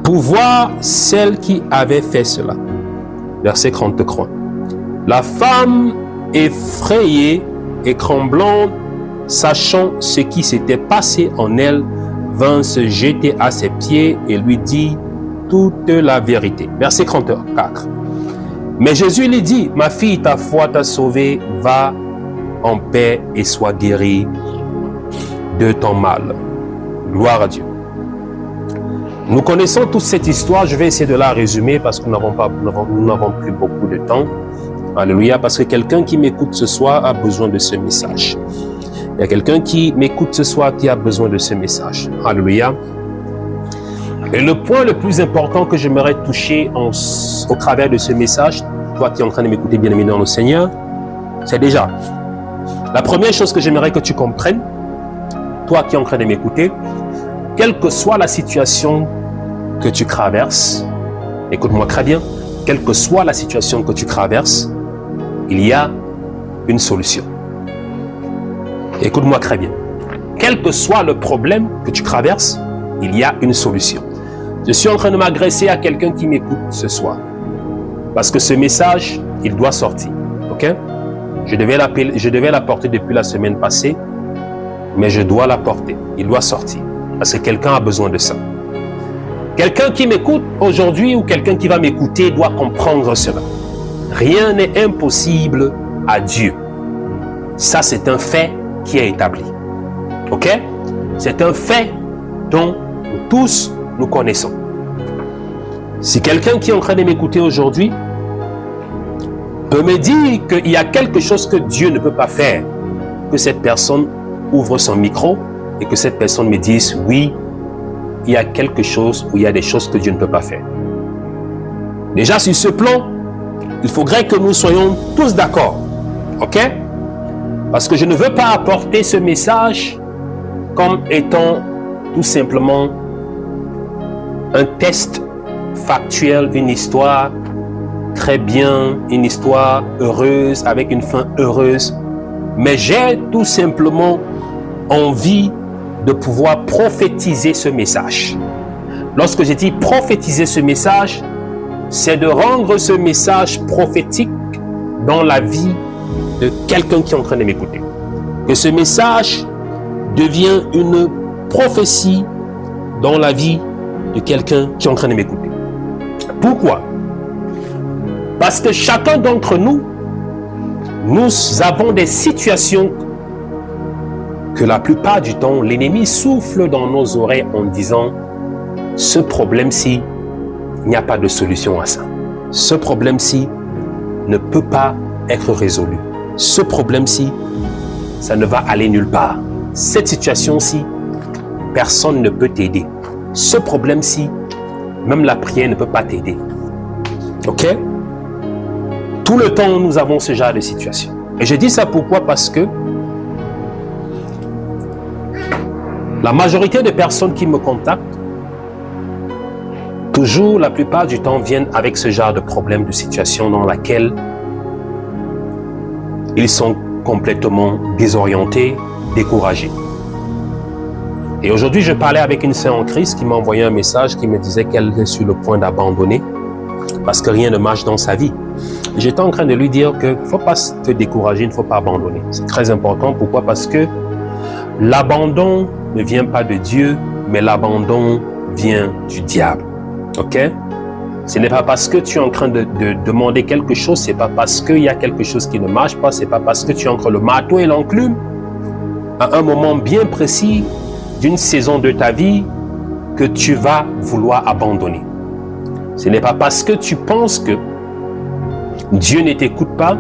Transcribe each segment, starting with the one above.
pour voir celle qui avait fait cela. Verset 33. La femme, effrayée et tremblante, sachant ce qui s'était passé en elle, vint se jeter à ses pieds et lui dit toute la vérité. Verset 34. Mais Jésus lui dit, ma fille, ta foi t'a sauvée, va en paix et sois guérie de ton mal. Gloire à Dieu. Nous connaissons toute cette histoire, je vais essayer de la résumer parce que nous n'avons plus beaucoup de temps. Alléluia, parce que quelqu'un qui m'écoute ce soir a besoin de ce message. Il y a quelqu'un qui m'écoute ce soir qui a besoin de ce message. Alléluia. Et le point le plus important que j'aimerais toucher au travers de ce message, toi qui es en train de m'écouter, bien-aimé dans le Seigneur, c'est déjà la première chose que j'aimerais que tu comprennes, toi qui es en train de m'écouter, quelle que soit la situation que tu traverses, écoute-moi très bien, quelle que soit la situation que tu traverses, il y a une solution. Écoute-moi très bien. Quel que soit le problème que tu traverses, il y a une solution. Je suis en train de m'adresser à quelqu'un qui m'écoute ce soir. Parce que ce message, il doit sortir. Ok? Je devais l'apporter depuis la semaine passée, mais je dois l'apporter. Il doit sortir. Parce que quelqu'un a besoin de ça. Quelqu'un qui m'écoute aujourd'hui ou quelqu'un qui va m'écouter doit comprendre cela. Rien n'est impossible à Dieu. Ça, c'est un fait qui est établi. Ok? C'est un fait dont nous tous nous connaissons. Si quelqu'un qui est en train de m'écouter aujourd'hui peut me dire qu'il y a quelque chose que Dieu ne peut pas faire, que cette personne ouvre son micro et que cette personne me dise oui, il y a quelque chose ou il y a des choses que Dieu ne peut pas faire. Déjà sur ce plan, il faudrait que nous soyons tous d'accord. Ok? Parce que je ne veux pas apporter ce message comme étant tout simplement un test factuel, une histoire très bien, une histoire heureuse, avec une fin heureuse. Mais j'ai tout simplement envie de pouvoir prophétiser ce message. Lorsque je dis prophétiser ce message, c'est de rendre ce message prophétique dans la vie de quelqu'un qui est en train de m'écouter. Que ce message devient une prophétie dans la vie de quelqu'un qui est en train de m'écouter. Pourquoi? Parce que chacun d'entre nous, nous avons des situations que la plupart du temps, l'ennemi souffle dans nos oreilles en disant « Ce problème-ci, il n'y a pas de solution à ça. Ce problème-ci ne peut pas être résolu. Ce problème-ci, ça ne va aller nulle part. Cette situation-ci, personne ne peut t'aider. Ce problème-ci, même la prière ne peut pas t'aider. » Ok? Tout le temps, nous avons ce genre de situation. Et je dis ça pourquoi? Parce que la majorité des personnes qui me contactent, toujours, la plupart du temps, viennent avec ce genre de problème, de situation dans laquelle ils sont complètement désorientés, découragés. Et aujourd'hui, je parlais avec une sœur en Christ qui m'a envoyé un message qui me disait qu'elle est sur le point d'abandonner parce que rien ne marche dans sa vie. J'étais en train de lui dire qu'il ne faut pas te décourager, il ne faut pas abandonner. C'est très important. Pourquoi? Parce que l'abandon ne vient pas de Dieu, mais l'abandon vient du diable. Ok? Ce n'est pas parce que tu es en train de demander quelque chose, ce n'est pas parce qu'il y a quelque chose qui ne marche pas, ce n'est pas parce que tu es entre le marteau et l'enclume à un moment bien précis d'une saison de ta vie que tu vas vouloir abandonner. Ce n'est pas parce que tu penses que Dieu ne t'écoute pas,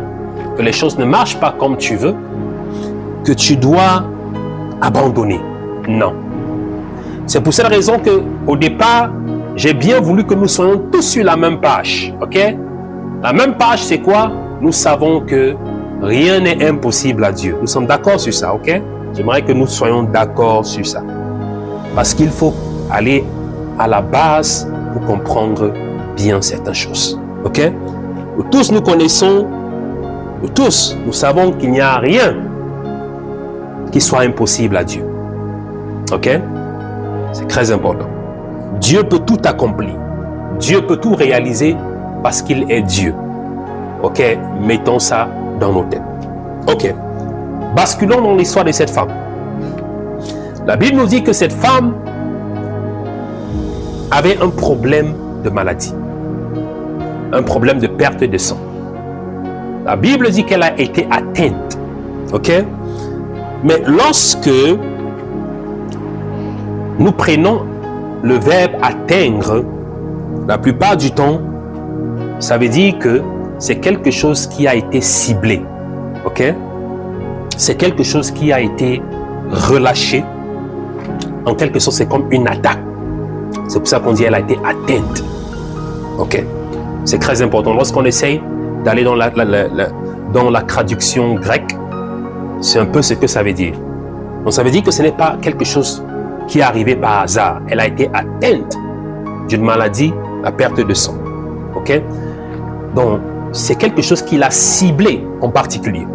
que les choses ne marchent pas comme tu veux, que tu dois abandonner. Non. C'est pour cette raison qu'au départ, j'ai bien voulu que nous soyons tous sur la même page. Ok? La même page, c'est quoi? Nous savons que rien n'est impossible à Dieu. Nous sommes d'accord sur ça, ok? J'aimerais que nous soyons d'accord sur ça. Parce qu'il faut aller à la base pour comprendre bien certaines choses. Ok? Nous tous nous connaissons, nous tous, nous savons qu'il n'y a rien qui soit impossible à Dieu. Ok? C'est très important. Dieu peut tout accomplir. Dieu peut tout réaliser parce qu'il est Dieu. Ok, mettons ça dans nos têtes. Ok, basculons dans l'histoire de cette femme. La Bible nous dit que cette femme avait un problème de maladie, un problème de perte de sang. La Bible dit qu'elle a été atteinte. Ok, mais lorsque nous prenons le verbe atteindre, la plupart du temps, ça veut dire que c'est quelque chose qui a été ciblé. Ok? C'est quelque chose qui a été relâché. En quelque sorte, c'est comme une attaque. C'est pour ça qu'on dit qu'elle a été atteinte. Ok? C'est très important. Lorsqu'on essaye d'aller dans la traduction grecque, c'est un peu ce que ça veut dire. Donc ça veut dire que ce n'est pas quelque chose qui est arrivé par hasard. Elle a été atteinte d'une maladie, la perte de sang. Ok? Donc, c'est quelque chose qu'il a ciblé en particulier.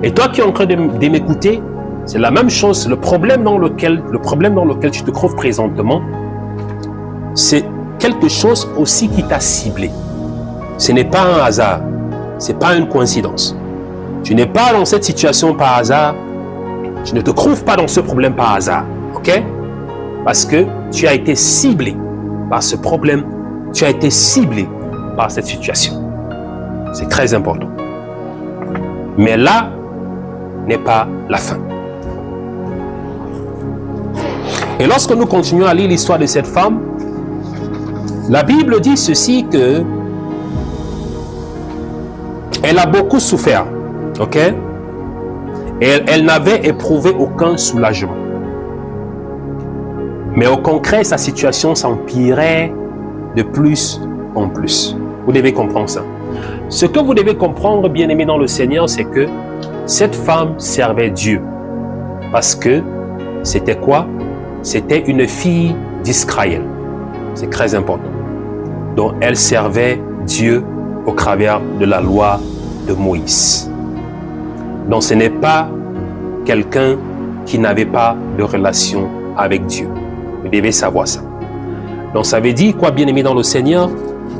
Et toi qui es en train de m'écouter, c'est la même chose. Le problème dans lequel tu te trouves présentement, c'est quelque chose aussi qui t'a ciblé. Ce n'est pas un hasard. Ce n'est pas une coïncidence. Tu n'es pas dans cette situation par hasard. Tu ne te trouves pas dans ce problème par hasard. Ok? Parce que tu as été ciblé par ce problème. Tu as été ciblé par cette situation. C'est très important. Mais là n'est pas la fin. Et lorsque nous continuons à lire l'histoire de cette femme, la Bible dit ceci que elle a beaucoup souffert. Ok? Et elle n'avait éprouvé aucun soulagement. Mais au concret, sa situation s'empirait de plus en plus. Vous devez comprendre ça. Ce que vous devez comprendre, bien-aimés dans le Seigneur, c'est que cette femme servait Dieu. Parce que c'était quoi? C'était une fille d'Israël. C'est très important. Donc, elle servait Dieu au travers de la loi de Moïse. Donc, ce n'est pas quelqu'un qui n'avait pas de relation avec Dieu. Vous devez savoir ça. Donc, ça veut dire quoi, bien-aimé dans le Seigneur?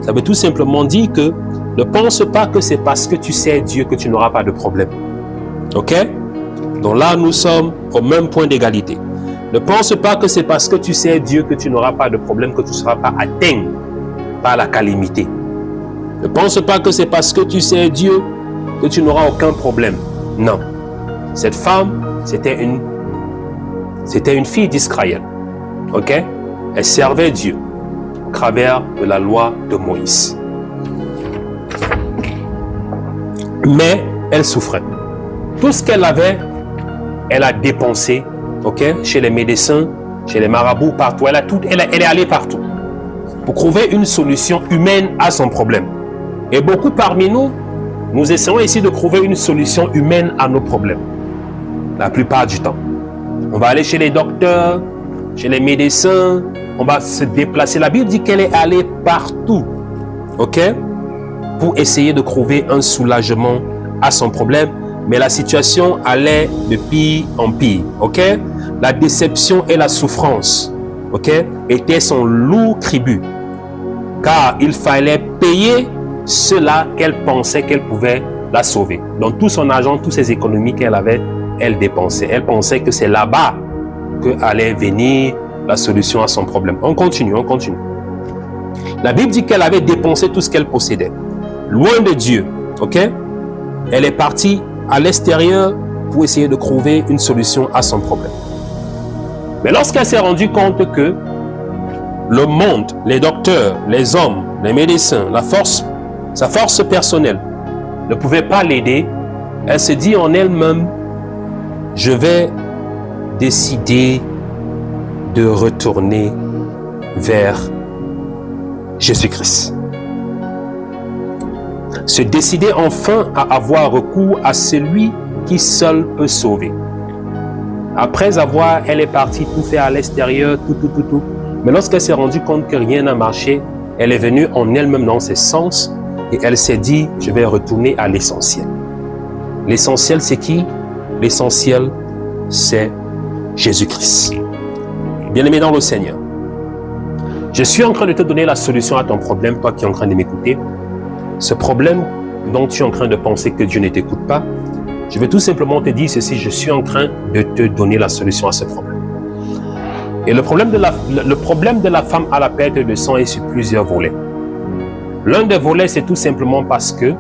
Ça veut tout simplement dire que ne pense pas que c'est parce que tu sais Dieu que tu n'auras pas de problème. Ok? Donc là, nous sommes au même point d'égalité. Ne pense pas que c'est parce que tu sais Dieu que tu n'auras pas de problème, que tu ne seras pas atteint par la calamité. Ne pense pas que c'est parce que tu sais Dieu que tu n'auras aucun problème. Non. Cette femme, c'était une fille d'Israël. Ok? Elle servait Dieu au travers de la loi de Moïse. Mais elle souffrait. Tout ce qu'elle avait, elle a dépensé, ok, chez les médecins, chez les marabouts, partout. Elle est allée partout pour trouver une solution humaine à son problème. Et beaucoup parmi nous, nous essayons ici de trouver une solution humaine à nos problèmes. La plupart du temps. On va aller chez les docteurs, chez les médecins, on va se déplacer. La Bible dit qu'elle est allée partout, ok, pour essayer de trouver un soulagement à son problème. Mais la situation allait de pire en pire, ok. La déception et la souffrance, ok, étaient son lourd tribut. Car il fallait payer cela qu'elle pensait qu'elle pouvait la sauver. Donc tout son argent, toutes ses économies qu'elle avait, elle dépensait. Elle pensait que c'est là-bas que allait venir la solution à son problème. On continue. La Bible dit qu'elle avait dépensé tout ce qu'elle possédait. Loin de Dieu, ok? Elle est partie à l'extérieur pour essayer de trouver une solution à son problème. Mais lorsqu'elle s'est rendue compte que le monde, les docteurs, les hommes, les médecins, sa force personnelle ne pouvaient pas l'aider, elle se dit en elle-même, je vais décider de retourner vers Jésus-Christ. Se décider enfin à avoir recours à celui qui seul peut sauver. Après elle est partie tout faire à l'extérieur, tout. Mais lorsqu'elle s'est rendue compte que rien n'a marché, elle est venue en elle-même dans ses sens et elle s'est dit, je vais retourner à l'essentiel. L'essentiel, c'est qui? L'essentiel, c'est Jésus-Christ. Bien-aimé dans le Seigneur, Je suis en train de te donner la solution à ton problème, toi qui es en train de m'écouter. Ce problème dont tu es en train de penser que Dieu ne t'écoute pas, je vais tout simplement te dire ceci, je suis en train de te donner la solution à ce problème. Et le problème de la femme à la perte de sang est sur plusieurs volets. L'un des volets, c'est tout simplement parce que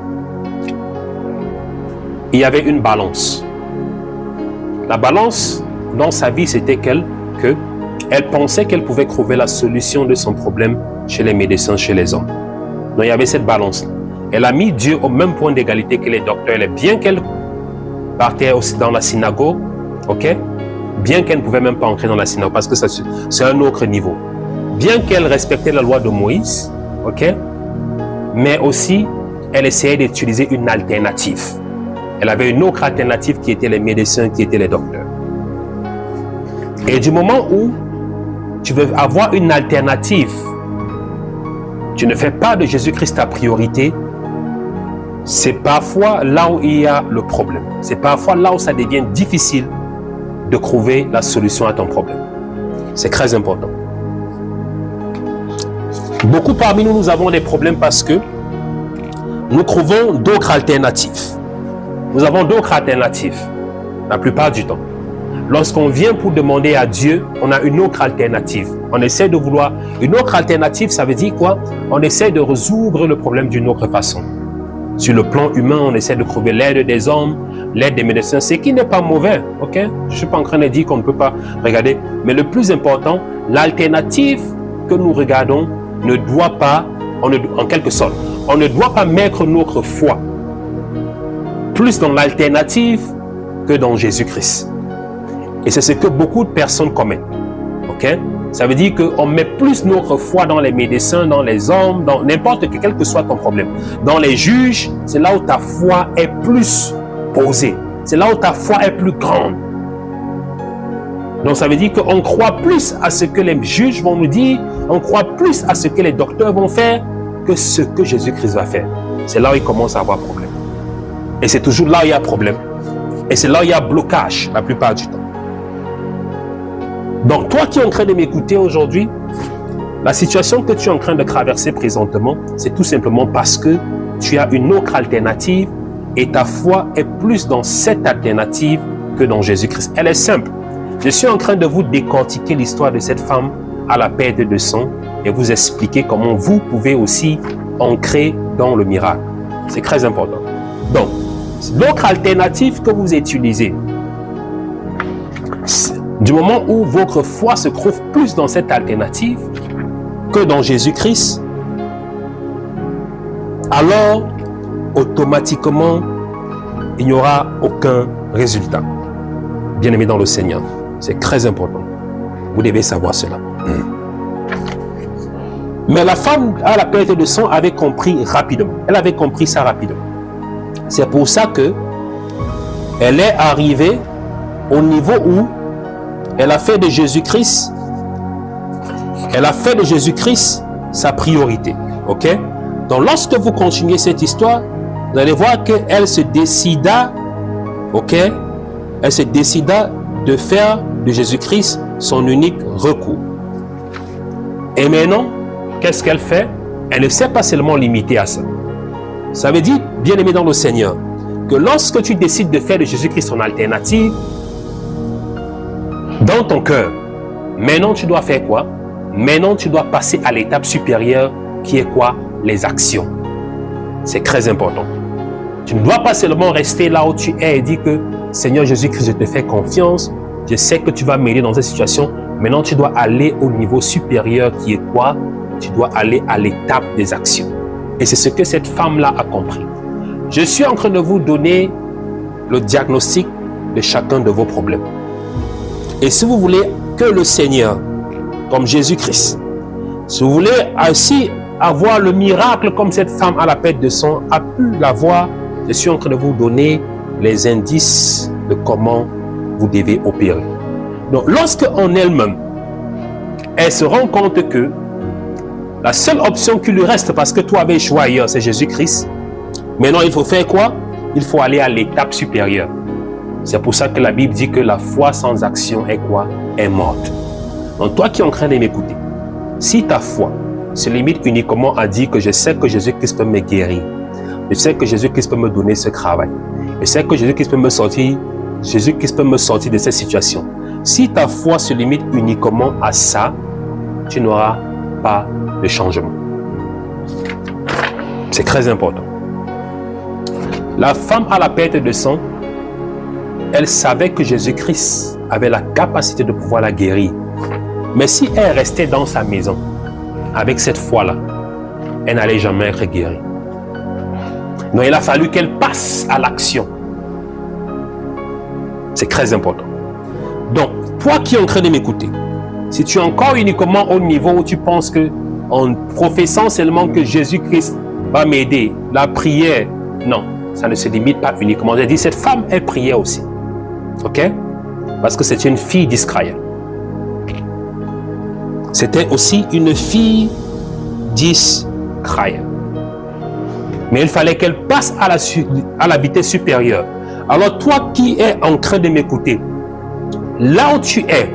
il y avait une balance. La balance dans sa vie, c'était qu'elle pensait qu'elle pouvait trouver la solution de son problème chez les médecins, chez les hommes. Donc il y avait cette balance. Elle a mis Dieu au même point d'égalité que les docteurs. Bien qu'elle partait aussi dans la synagogue, ok? Bien qu'elle ne pouvait même pas entrer dans la synagogue parce que c'est un autre niveau. Bien qu'elle respectait la loi de Moïse, ok? Mais aussi, elle essayait d'utiliser une alternative. Elle avait une autre alternative qui était les médecins, qui étaient les docteurs. Et du moment où tu veux avoir une alternative, tu ne fais pas de Jésus-Christ ta priorité, c'est parfois là où il y a le problème. C'est parfois là où ça devient difficile de trouver la solution à ton problème. C'est très important. Beaucoup parmi nous, nous avons des problèmes parce que nous trouvons d'autres alternatives. Nous avons d'autres alternatives, la plupart du temps. Lorsqu'on vient pour demander à Dieu, on a une autre alternative. On essaie de vouloir... Une autre alternative, ça veut dire quoi? On essaie de résoudre le problème d'une autre façon. Sur le plan humain, on essaie de trouver l'aide des hommes, l'aide des médecins, ce qui n'est pas mauvais, ok? Je ne suis pas en train de dire qu'on ne peut pas regarder. Mais le plus important, l'alternative que nous regardons ne doit pas, en quelque sorte, on ne doit pas mettre notre foi plus dans l'alternative que dans Jésus-Christ. Et c'est ce que beaucoup de personnes commettent. Ok? Ça veut dire qu'on met plus notre foi dans les médecins, dans les hommes, dans n'importe quel que soit ton problème. Dans les juges, c'est là où ta foi est plus posée. C'est là où ta foi est plus grande. Donc ça veut dire qu'on croit plus à ce que les juges vont nous dire, on croit plus à ce que les docteurs vont faire que ce que Jésus-Christ va faire. C'est là où il commence à avoir problème. Et c'est toujours là où il y a problème. Et c'est là où il y a blocage la plupart du temps. Donc, toi qui es en train de m'écouter aujourd'hui, la situation que tu es en train de traverser présentement, c'est tout simplement parce que tu as une autre alternative et ta foi est plus dans cette alternative que dans Jésus-Christ. Elle est simple. Je suis en train de vous décortiquer l'histoire de cette femme à la perte de sang et vous expliquer comment vous pouvez aussi ancrer dans le miracle. C'est très important. Donc, l'autre alternative que vous utilisez, du moment où votre foi se trouve plus dans cette alternative que dans Jésus-Christ, alors automatiquement, il n'y aura aucun résultat. Bien-aimé dans le Seigneur, c'est très important. Vous devez savoir cela. Mais la femme à la perte de sang avait compris rapidement. Elle avait compris ça rapidement. C'est pour ça que elle est arrivée au niveau où elle a fait de Jésus-Christ sa priorité. Ok? Donc, lorsque vous continuez cette histoire, vous allez voir qu'elle se décida, ok? Elle se décida de faire de Jésus-Christ son unique recours. Et maintenant, qu'est-ce qu'elle fait? Elle ne s'est pas seulement limitée à ça. Ça veut dire, bien-aimé dans le Seigneur, que lorsque tu décides de faire de Jésus-Christ son alternative, dans ton cœur, maintenant tu dois faire quoi? Maintenant tu dois passer à l'étape supérieure qui est quoi? Les actions. C'est très important. Tu ne dois pas seulement rester là où tu es et dire que Seigneur Jésus-Christ, je te fais confiance, je sais que tu vas m'aider dans cette situation. Maintenant tu dois aller au niveau supérieur qui est quoi? Tu dois aller à l'étape des actions. Et c'est ce que cette femme-là a compris. Je suis en train de vous donner le diagnostic de chacun de vos problèmes. Et si vous voulez que le Seigneur, comme Jésus-Christ, si vous voulez aussi avoir le miracle comme cette femme à la perte de sang a pu l'avoir, je suis en train de vous donner les indices de comment vous devez opérer. Donc, lorsque en elle-même, elle se rend compte que la seule option qui lui reste, parce que toi avais choisi ailleurs, c'est Jésus-Christ, maintenant il faut faire quoi? Il faut aller à l'étape supérieure. C'est pour ça que la Bible dit que la foi sans action est quoi? Est morte. Donc toi qui es en train de m'écouter, Si ta foi se limite uniquement à dire que je sais que Jésus-Christ peut me guérir, je sais que Jésus-Christ peut me donner ce travail, je sais que Jésus-Christ peut me sortir de cette situation. Si ta foi se limite uniquement à ça, tu n'auras pas de changement. C'est très important. La femme à la perte de sang, elle savait que Jésus-Christ avait la capacité de pouvoir la guérir. Mais si elle restait dans sa maison, avec cette foi-là, elle n'allait jamais être guérie. Donc il a fallu qu'elle passe à l'action. C'est très important. Donc, toi qui es en train de m'écouter, si tu es encore uniquement au niveau où tu penses que, en professant seulement que Jésus-Christ va m'aider, la prière, non, ça ne se limite pas uniquement. J'ai dit, cette femme, elle priait aussi. Ok? Parce que c'est une fille d'Israël. C'était aussi une fille d'Israël. Mais il fallait qu'elle passe à la vitesse supérieure. Alors toi qui es en train de m'écouter, là où tu es,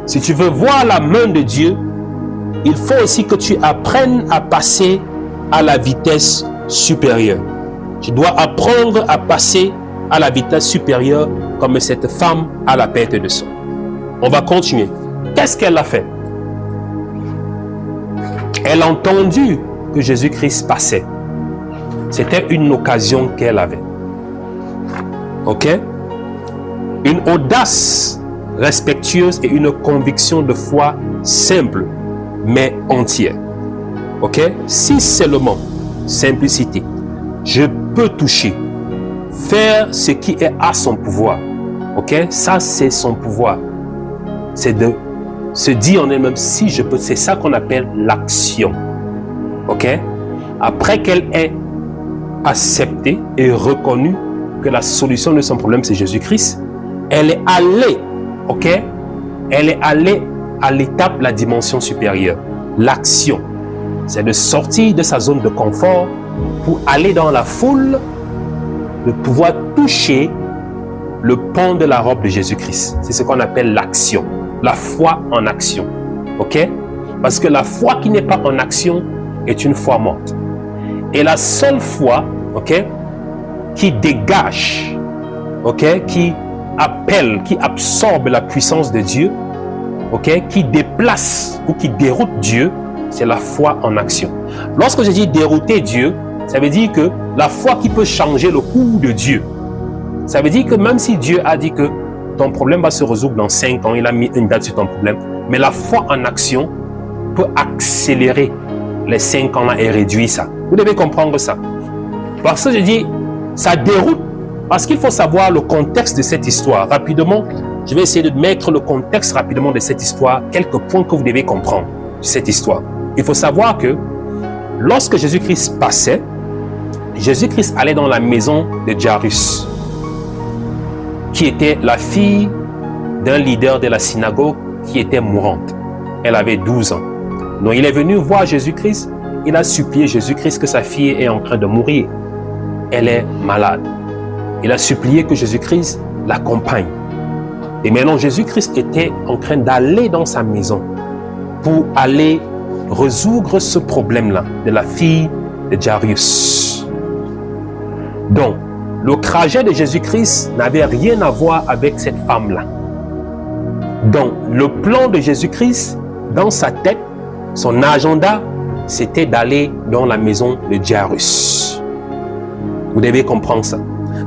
si tu veux voir la main de Dieu, il faut aussi que tu apprennes à passer à la vitesse supérieure. Tu dois apprendre à passer à la vitesse supérieure comme cette femme à la perte de sang. On va continuer. Qu'est-ce qu'elle a fait? Elle a entendu que Jésus-Christ passait. C'était une occasion qu'elle avait. Ok? Une audace respectueuse et une conviction de foi simple, mais entière. Ok? Si seulement, simplicité, je peux toucher, faire ce qui est à son pouvoir. Ok? Ça, c'est son pouvoir. C'est de se dire en elle-même, si je peux, c'est ça qu'on appelle l'action. Ok? Après qu'elle ait accepté et reconnu que la solution de son problème, c'est Jésus-Christ, elle est allée, ok? Elle est allée à l'étape, la dimension supérieure. L'action, c'est de sortir de sa zone de confort pour aller dans la foule, de pouvoir toucher le pan de la robe de Jésus-Christ. C'est ce qu'on appelle l'action. La foi en action. Ok? Parce que la foi qui n'est pas en action est une foi morte. Et la seule foi, ok, qui dégage, ok, qui appelle, qui absorbe la puissance de Dieu, ok, qui déplace ou qui déroute Dieu, c'est la foi en action. Lorsque je dis dérouter Dieu, ça veut dire que la foi qui peut changer le cours de Dieu. Ça veut dire que même si Dieu a dit que ton problème va se résoudre dans 5 ans, il a mis une date sur ton problème, mais la foi en action peut accélérer les 5 ans là et réduire ça. Vous devez comprendre ça. Parce que je dis, ça déroute, parce qu'il faut savoir le contexte de cette histoire. Rapidement, je vais essayer de mettre le contexte rapidement de cette histoire, quelques points que vous devez comprendre de cette histoire. Il faut savoir que lorsque Jésus-Christ passait, Jésus-Christ allait dans la maison de Jairus, qui était la fille d'un leader de la synagogue qui était mourante. Elle avait 12 ans. Donc il est venu voir Jésus-Christ, il a supplié Jésus-Christ que sa fille est en train de mourir. Elle est malade. Il a supplié que Jésus-Christ l'accompagne. Et maintenant, Jésus-Christ était en train d'aller dans sa maison pour aller résoudre ce problème-là de la fille de Jairus. Donc, le trajet de Jésus-Christ n'avait rien à voir avec cette femme-là. Donc, le plan de Jésus-Christ, dans sa tête, son agenda, c'était d'aller dans la maison de Jairus. Vous devez comprendre ça.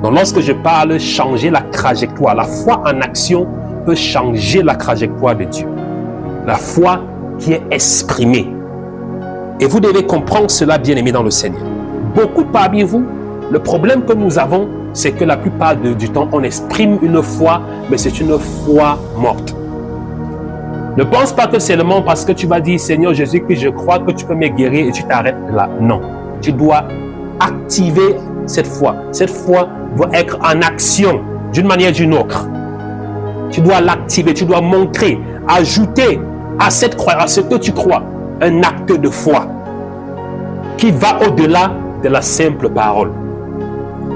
Donc, lorsque je parle changer la trajectoire, la foi en action peut changer la trajectoire de Dieu. La foi qui est exprimée. Et vous devez comprendre cela, bien-aimés dans le Seigneur. Beaucoup parmi vous, le problème que nous avons, c'est que la plupart du temps, on exprime une foi, mais c'est une foi morte. Ne pense pas que seulement parce que tu vas dire, Seigneur Jésus-Christ, je crois que tu peux me guérir et tu t'arrêtes là. Non. Tu dois activer cette foi. Cette foi doit être en action d'une manière ou d'une autre. Tu dois l'activer, tu dois montrer, ajouter à cette croyance, à ce que tu crois, un acte de foi qui va au-delà de la simple parole,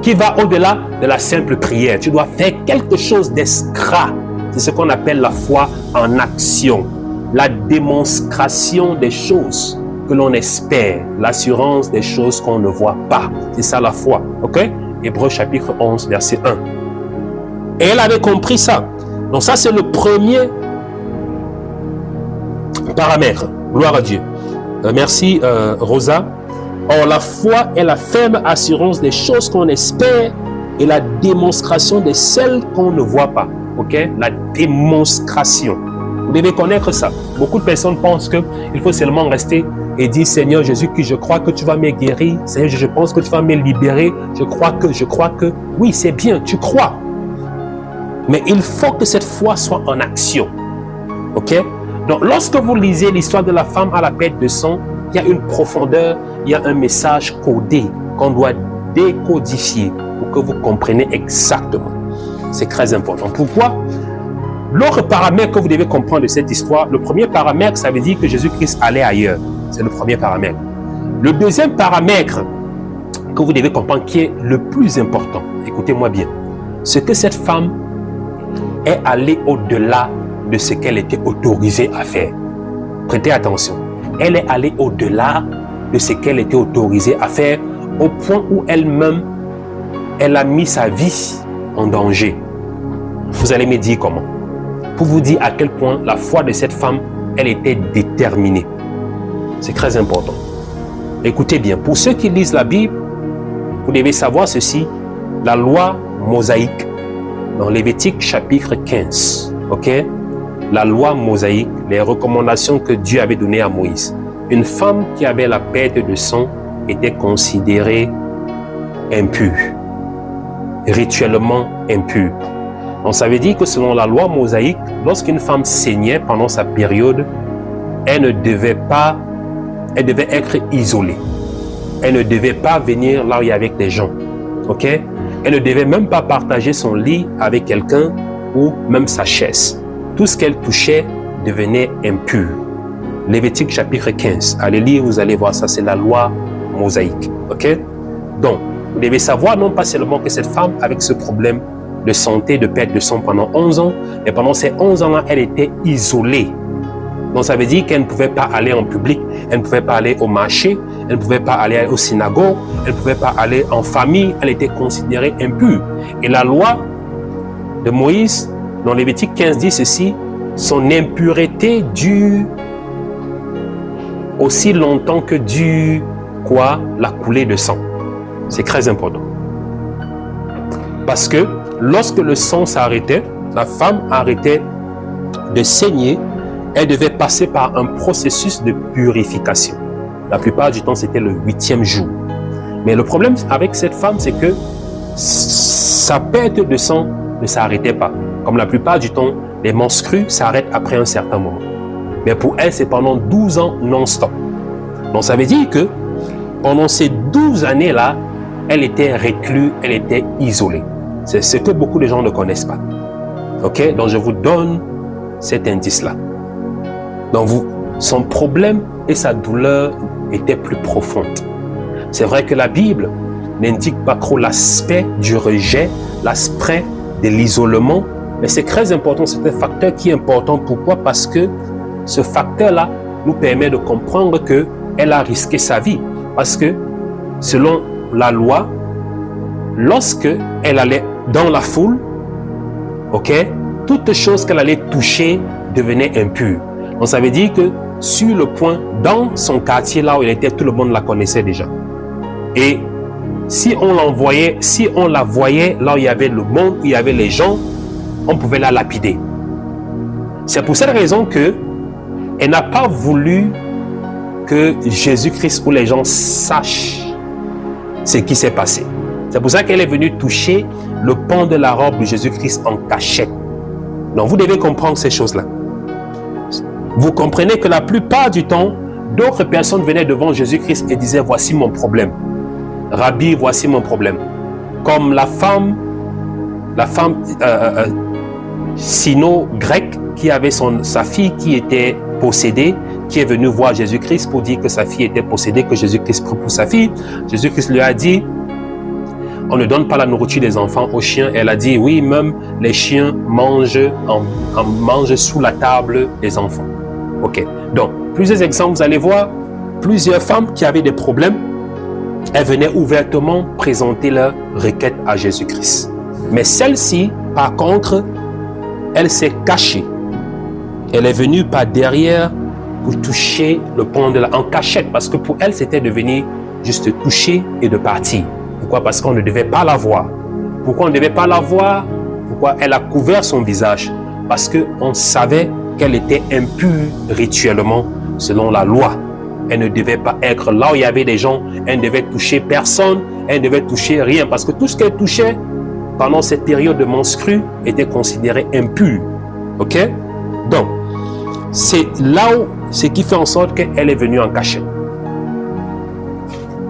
qui va au-delà de la simple prière. Tu dois faire quelque chose d'extra. C'est ce qu'on appelle la foi en action. la démonstration des choses que l'on espère, l'assurance des choses qu'on ne voit pas. C'est ça la foi, ok? Hébreux chapitre 11, verset 1. Et elle avait compris ça. Donc ça, c'est le premier paramètre. Gloire à Dieu. Merci, Rosa. Or, la foi est la ferme assurance des choses qu'on espère et la démonstration de celles qu'on ne voit pas. Ok? La démonstration. Vous devez connaître ça. Beaucoup de personnes pensent qu'il faut seulement rester et dire, Seigneur Jésus-Christ, je crois que tu vas me guérir. Seigneur, je pense que tu vas me libérer. Je crois que. Oui, c'est bien, tu crois. Mais il faut que cette foi soit en action. Ok? Donc, lorsque vous lisez l'histoire de la femme à la perte de sang, il y a une profondeur, il y a un message codé qu'on doit décodifier pour que vous compreniez exactement. C'est très important. Pourquoi? L'autre paramètre que vous devez comprendre de cette histoire, le premier paramètre, ça veut dire que Jésus-Christ allait ailleurs. C'est le premier paramètre. Le deuxième paramètre que vous devez comprendre, qui est le plus important, écoutez-moi bien, c'est que cette femme est allée au-delà de ce qu'elle était autorisée à faire. Prêtez attention. Elle est allée au-delà de ce qu'elle était autorisée à faire, au point où elle-même, elle a mis sa vie en danger. Vous allez me dire comment? Pour vous dire à quel point la foi de cette femme, elle était déterminée. C'est très important. Écoutez bien, pour ceux qui lisent la Bible, vous devez savoir ceci, la loi mosaïque, dans Lévitique chapitre 15, ok? La loi mosaïque, les recommandations que Dieu avait données à Moïse. Une femme qui avait la perte de sang était considérée impure, rituellement impure. Donc ça veut dire que selon la loi mosaïque, lorsqu'une femme saignait pendant sa période, elle devait être isolée. Elle ne devait pas venir là où il y avait des gens. Ok? Elle ne devait même pas partager son lit avec quelqu'un ou même sa chaise. Tout ce qu'elle touchait devenait impur. Lévitique chapitre 15. Allez lire, vous allez voir ça, c'est la loi mosaïque. Ok? Donc, vous devez savoir non pas seulement que cette femme avec ce problème de santé, de perte de sang pendant 11 ans, mais pendant ces 11 ans-là, elle était isolée. Donc ça veut dire qu'elle ne pouvait pas aller en public, elle ne pouvait pas aller au marché, elle ne pouvait pas aller au synagogue, elle ne pouvait pas aller en famille, elle était considérée impure. Et la loi de Moïse, dans Lévitique 15, dit ceci, son impureté dure aussi longtemps que dure quoi? La coulée de sang. C'est très important. Parce que lorsque le sang s'arrêtait, la femme arrêtait de saigner, elle devait passer par un processus de purification. La plupart du temps, c'était le 8e jour. Mais le problème avec cette femme, c'est que sa perte de sang ne s'arrêtait pas. Comme la plupart du temps, les menstrues s'arrêtent après un certain moment. Mais pour elle, c'est pendant 12 ans non-stop. Donc ça veut dire que pendant ces 12 années-là, elle était recluse, elle était isolée. C'est ce que beaucoup de gens ne connaissent pas. Ok? Donc je vous donne cet indice-là. Donc son problème et sa douleur étaient plus profondes. C'est vrai que la Bible n'indique pas trop l'aspect du rejet, l'aspect de l'isolement, mais c'est très important, c'est un facteur qui est important. Pourquoi? Parce que ce facteur-là nous permet de comprendre qu'elle a risqué sa vie. Parce que selon la loi, lorsque elle allait dans la foule, ok, toute chose qu'elle allait toucher devenait impure. Donc ça veut dire que sur le point, dans son quartier là où elle était, tout le monde la connaissait déjà. Et si on la voyait là où il y avait le monde, où il y avait les gens, on pouvait la lapider. C'est pour cette raison que elle n'a pas voulu que Jésus-Christ ou les gens sachent ce qui s'est passé. C'est pour ça qu'elle est venue toucher le pan de la robe de Jésus-Christ en cachette. Donc vous devez comprendre ces choses-là. Vous comprenez que la plupart du temps, d'autres personnes venaient devant Jésus-Christ et disaient, voici mon problème. Rabbi, voici mon problème. Comme la femme sino-grecque qui avait sa fille qui était possédée, qui est venue voir Jésus-Christ pour dire que sa fille était possédée, que Jésus-Christ prie pour sa fille. Jésus-Christ lui a dit, on ne donne pas la nourriture des enfants aux chiens. Elle a dit, oui, même les chiens mangent sous la table des enfants. Ok. Donc, plusieurs exemples, vous allez voir, plusieurs femmes qui avaient des problèmes, elles venaient ouvertement présenter leur requête à Jésus-Christ. Mais celle-ci, par contre, elle s'est cachée. Elle est venue par derrière pour toucher le pont en cachette, parce que pour elle, c'était de venir juste toucher et de partir. Pourquoi? Parce qu'on ne devait pas la voir. Pourquoi on ne devait pas la voir? Pourquoi elle a couvert son visage? Parce qu'on savait qu'elle était impure rituellement selon la loi. Elle ne devait pas être là où il y avait des gens. Elle ne devait toucher personne. Elle ne devait toucher rien. Parce que tout ce qu'elle touchait pendant cette période de menstrue était considéré impur. Ok? Donc, c'est là où, ce qui fait en sorte qu'elle est venue en cachette.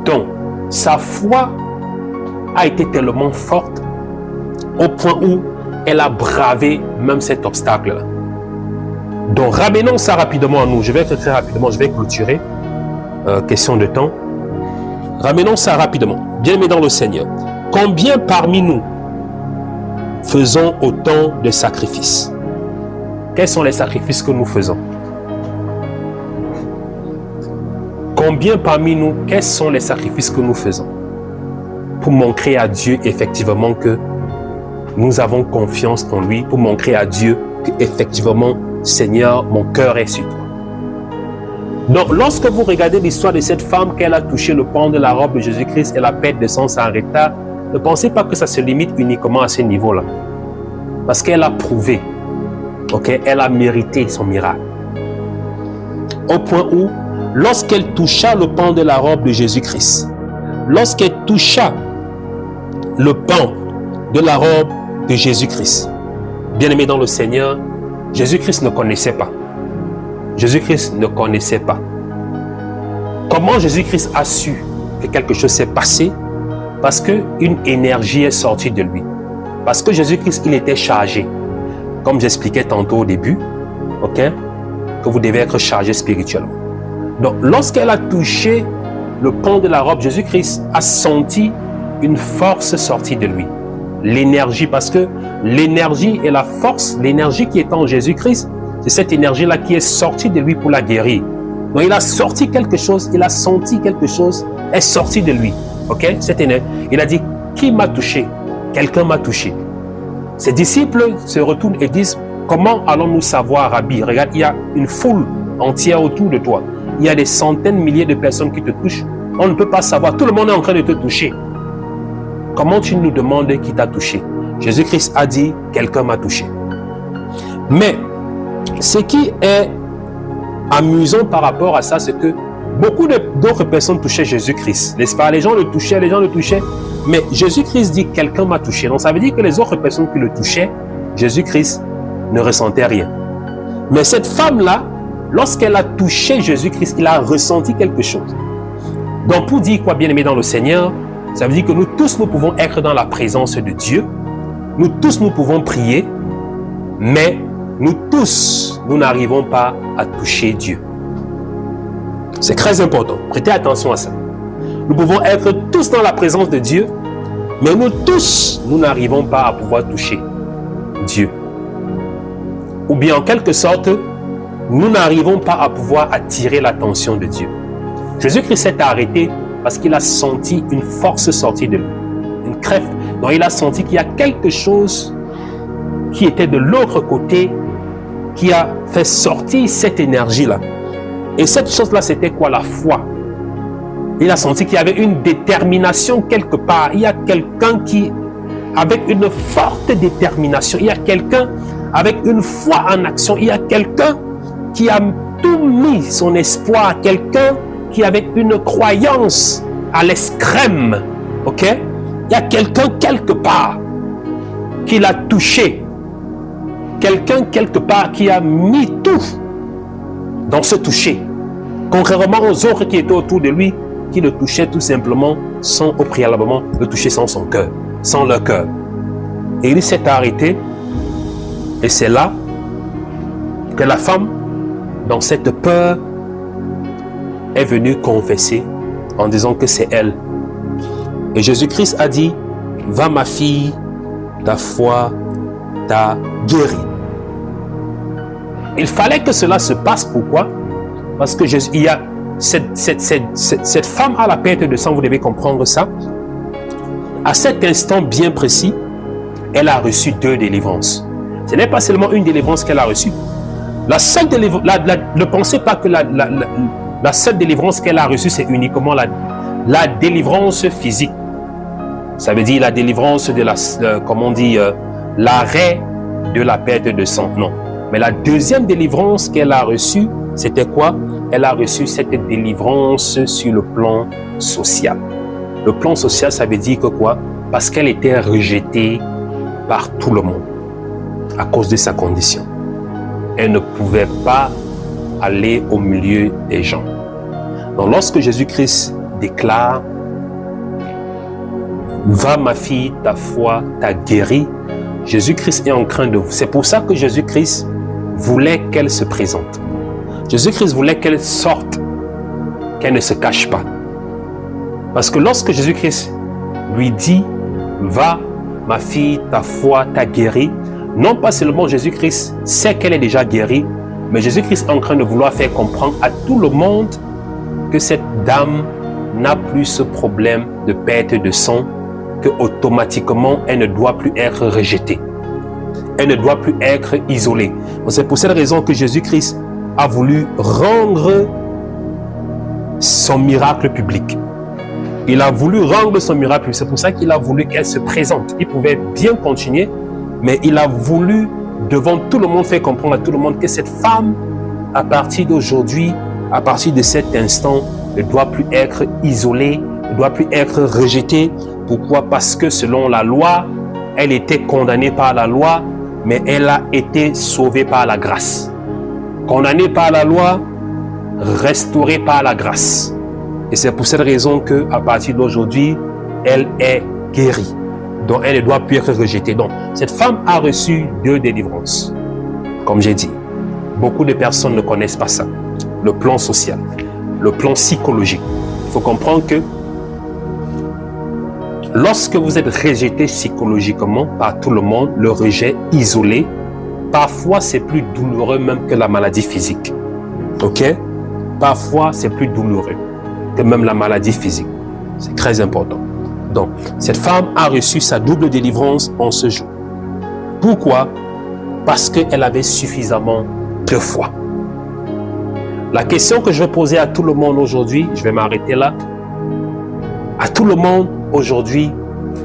Donc, sa foi a été tellement forte au point où elle a bravé même cet obstacle-là. Donc, ramenons ça rapidement à nous. Je vais être très rapidement, je vais clôturer. Question de temps. Ramenons ça rapidement. Bien-aimés dans le Seigneur, combien parmi nous faisons autant de sacrifices? Quels sont les sacrifices que nous faisons? Combien parmi nous, quels sont les sacrifices que nous faisons pour montrer à Dieu effectivement que nous avons confiance en lui, pour montrer à Dieu que effectivement, Seigneur, mon cœur est sur toi. Donc, lorsque vous regardez l'histoire de cette femme qu'elle a touché le pan de la robe de Jésus-Christ et la perte de sang s'arrêta, ne pensez pas que ça se limite uniquement à ce niveau-là. Parce qu'elle a prouvé, ok, elle a mérité son miracle. Au point où, lorsqu'elle toucha le pan de la robe de Jésus-Christ, lorsqu'elle toucha le pan de la robe de Jésus-Christ, bien-aimé dans le Seigneur, Jésus-Christ ne connaissait pas. Jésus-Christ ne connaissait pas. Comment Jésus-Christ a su que quelque chose s'est passé? Parce qu'une énergie est sortie de lui. Parce que Jésus-Christ, il était chargé. Comme j'expliquais tantôt au début, ok, que vous devez être chargé spirituellement. Donc, lorsqu'elle a touché le pan de la robe, Jésus-Christ a senti une force sortie de lui. L'énergie, parce que l'énergie et la force, l'énergie qui est en Jésus-Christ, c'est cette énergie-là qui est sortie de lui pour la guérir. Donc, il a sorti quelque chose, il a senti quelque chose, est sorti de lui. Ok? Cette énergie. Il a dit, qui m'a touché? Quelqu'un m'a touché. Ses disciples se retournent et disent, comment allons-nous savoir, Rabbi? Regarde, il y a une foule entière autour de toi. Il y a des centaines, milliers de personnes qui te touchent. On ne peut pas savoir. Tout le monde est en train de te toucher. Comment tu nous demandes qui t'a touché? Jésus-Christ a dit, quelqu'un m'a touché. Mais, ce qui est amusant par rapport à ça, c'est que beaucoup d'autres personnes touchaient Jésus-Christ, n'est-ce pas? Les gens le touchaient, mais Jésus-Christ dit, quelqu'un m'a touché. Donc, ça veut dire que les autres personnes qui le touchaient, Jésus-Christ ne ressentait rien. Mais cette femme-là, lorsqu'elle a touché Jésus-Christ, il a ressenti quelque chose. Donc, pour dire quoi, bien-aimé dans le Seigneur, ça veut dire que nous tous, nous pouvons être dans la présence de Dieu. Nous tous, nous pouvons prier, mais nous tous, nous n'arrivons pas à toucher Dieu. C'est très important. Prêtez attention à ça. Nous pouvons être tous dans la présence de Dieu, mais nous tous, nous n'arrivons pas à pouvoir toucher Dieu. Ou bien, en quelque sorte, nous n'arrivons pas à pouvoir attirer l'attention de Dieu. Jésus-Christ s'est arrêté parce qu'il a senti une force sortir de lui, une crève. Donc, il a senti qu'il y a quelque chose qui était de l'autre côté, qui a fait sortir cette énergie-là. Et cette chose-là, c'était quoi? La foi. Il a senti qu'il y avait une détermination quelque part. Il y a quelqu'un qui, avec une forte détermination, il y a quelqu'un avec une foi en action, il y a quelqu'un qui a tout mis son espoir, quelqu'un qui avec une croyance à l'extrême, ok? Il y a quelqu'un quelque part qui l'a touché. Quelqu'un quelque part qui a mis tout dans ce toucher. Contrairement aux autres qui étaient autour de lui, qui le touchaient tout simplement sans, au préalablement, le toucher sans son cœur, sans leur cœur. Et il s'est arrêté, et c'est là que la femme, dans cette peur, est venue confesser en disant que c'est elle. Et Jésus-Christ a dit, va ma fille, ta foi t'a guéri. il fallait que cela se passe. Pourquoi? Parce que il y a cette femme à la perte de sang, vous devez comprendre ça. À cet instant bien précis, elle a reçu 2 délivrances. Ce n'est pas seulement une délivrance qu'elle a reçue. Ne pensez pas que la seule délivrance qu'elle a reçue, c'est uniquement la délivrance physique. Ça veut dire la délivrance de l'arrêt de la perte de sang. Non. Mais la deuxième délivrance qu'elle a reçue, c'était quoi? Elle a reçu cette délivrance sur le plan social. Le plan social, ça veut dire que quoi? Parce qu'elle était rejetée par tout le monde à cause de sa condition. Elle ne pouvait pas aller au milieu des gens. Donc lorsque Jésus-Christ déclare « Va ma fille, ta foi t'a guéri », Jésus-Christ est en train de... C'est pour ça que Jésus-Christ voulait qu'elle se présente. Jésus-Christ voulait qu'elle sorte, qu'elle ne se cache pas. Parce que lorsque Jésus-Christ lui dit « Va, ma fille, ta foi t'a guéri », non pas seulement Jésus-Christ sait qu'elle est déjà guérie, mais Jésus-Christ est en train de vouloir faire comprendre à tout le monde que cette dame n'a plus ce problème de perte de sang, que automatiquement elle ne doit plus être rejetée. Elle ne doit plus être isolée. C'est pour cette raison que Jésus-Christ a voulu rendre son miracle public. Il a voulu rendre son miracle public. C'est pour ça qu'il a voulu qu'elle se présente. Il pouvait bien continuer, mais il a voulu devant tout le monde faire comprendre à tout le monde que cette femme, à partir d'aujourd'hui, à partir de cet instant, ne doit plus être isolée, ne doit plus être rejetée. Pourquoi? Parce que selon la loi, elle était condamnée par la loi, mais elle a été sauvée par la grâce. Condamnée par la loi, restaurée par la grâce. Et c'est pour cette raison qu'à partir d'aujourd'hui, elle est guérie. Donc elle ne doit plus être rejetée. Donc cette femme a reçu 2 délivrances. Comme j'ai dit, beaucoup de personnes ne connaissent pas ça. Le plan social, le plan psychologique. Il faut comprendre que lorsque vous êtes rejeté psychologiquement par tout le monde, le rejet isolé, parfois c'est plus douloureux même que la maladie physique. Ok? Parfois c'est plus douloureux que même la maladie physique. C'est très important. Donc, cette femme a reçu sa double délivrance en ce jour. Pourquoi? Parce qu'elle avait suffisamment de foi. La question que je vais poser à tout le monde aujourd'hui, je vais m'arrêter là. À tout le monde aujourd'hui,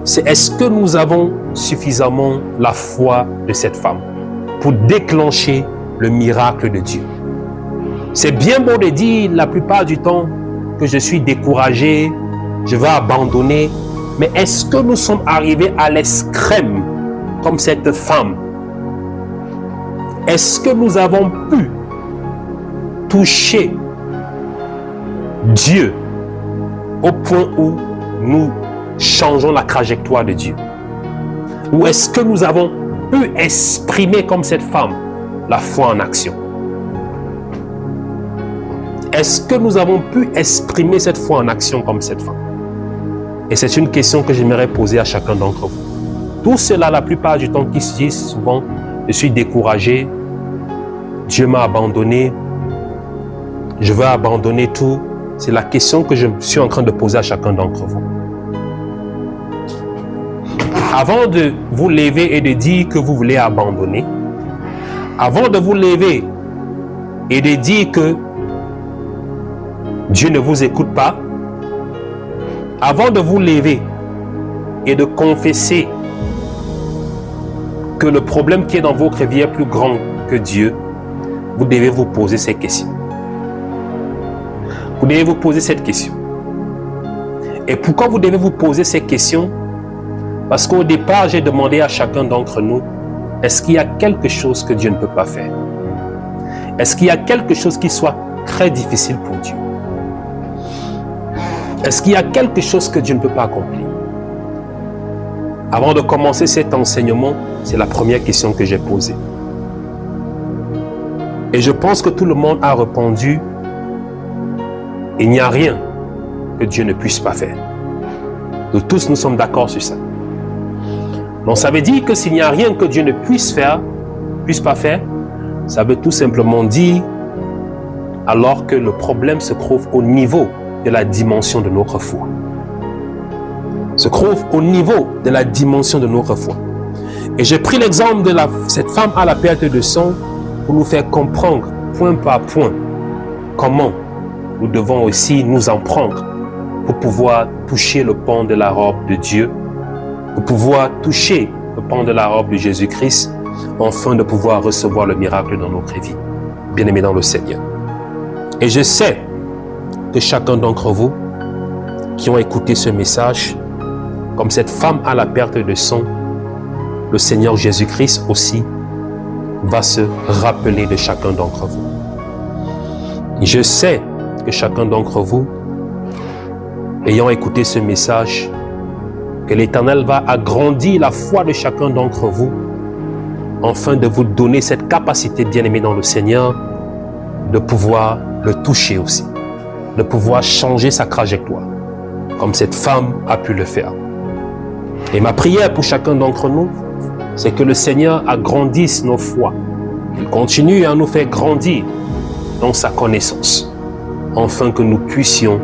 c'est est-ce que nous avons suffisamment la foi de cette femme pour déclencher le miracle de Dieu? C'est bien beau de dire la plupart du temps que je suis découragé, je vais abandonner. Mais est-ce que nous sommes arrivés à l'extrême comme cette femme? Est-ce que nous avons pu toucher Dieu au point où nous changeons la trajectoire de Dieu? Ou est-ce que nous avons pu exprimer comme cette femme la foi en action? Est-ce que nous avons pu exprimer cette foi en action comme cette femme? Et c'est une question que j'aimerais poser à chacun d'entre vous. Tout cela, la plupart du temps, qui se disent souvent, je suis découragé, Dieu m'a abandonné, je veux abandonner tout. C'est la question que je suis en train de poser à chacun d'entre vous. Avant de vous lever et de dire que vous voulez abandonner, avant de vous lever et de dire que Dieu ne vous écoute pas, avant de vous lever et de confesser que le problème qui est dans votre vie est plus grand que Dieu, vous devez vous poser ces questions. Vous devez vous poser cette question. Et pourquoi vous devez vous poser ces questions? Parce qu'au départ, j'ai demandé à chacun d'entre nous, est-ce qu'il y a quelque chose que Dieu ne peut pas faire? Est-ce qu'il y a quelque chose qui soit très difficile pour Dieu? Est-ce qu'il y a quelque chose que Dieu ne peut pas accomplir? Avant de commencer cet enseignement, c'est la première question que j'ai posée. Et je pense que tout le monde a répondu, il n'y a rien que Dieu ne puisse pas faire. Nous tous, nous sommes d'accord sur ça. Donc ça veut dire que s'il n'y a rien que Dieu ne puisse pas faire, Ça veut tout simplement dire, alors que le problème se trouve au niveau de la dimension de notre foi. Se trouve au niveau de la dimension de notre foi. Et j'ai pris l'exemple de cette femme à la perte de sang pour nous faire comprendre point par point comment nous devons aussi nous en prendre pour pouvoir toucher le pan de la robe de Dieu, pour pouvoir toucher le pan de la robe de Jésus-Christ, afin de pouvoir recevoir le miracle dans notre vie. Bien-aimés dans le Seigneur. Et je sais que chacun d'entre vous qui ont écouté ce message, comme cette femme à la perte de sang, le Seigneur Jésus-Christ aussi va se rappeler de chacun d'entre vous. Je sais que chacun d'entre vous, ayant écouté ce message, que l'Éternel va agrandir la foi de chacun d'entre vous, afin de vous donner cette capacité, bien-aimé dans le Seigneur, de pouvoir le toucher aussi, de pouvoir changer sa trajectoire, comme cette femme a pu le faire. Et ma prière pour chacun d'entre nous, c'est que le Seigneur agrandisse nos foi. Il continue à nous faire grandir dans sa connaissance, afin que nous puissions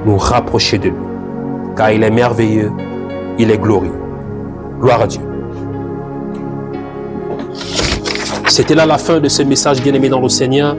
nous rapprocher de lui. Car il est merveilleux, il est glorieux. Gloire à Dieu. C'était là la fin de ce message, bien-aimé dans le Seigneur.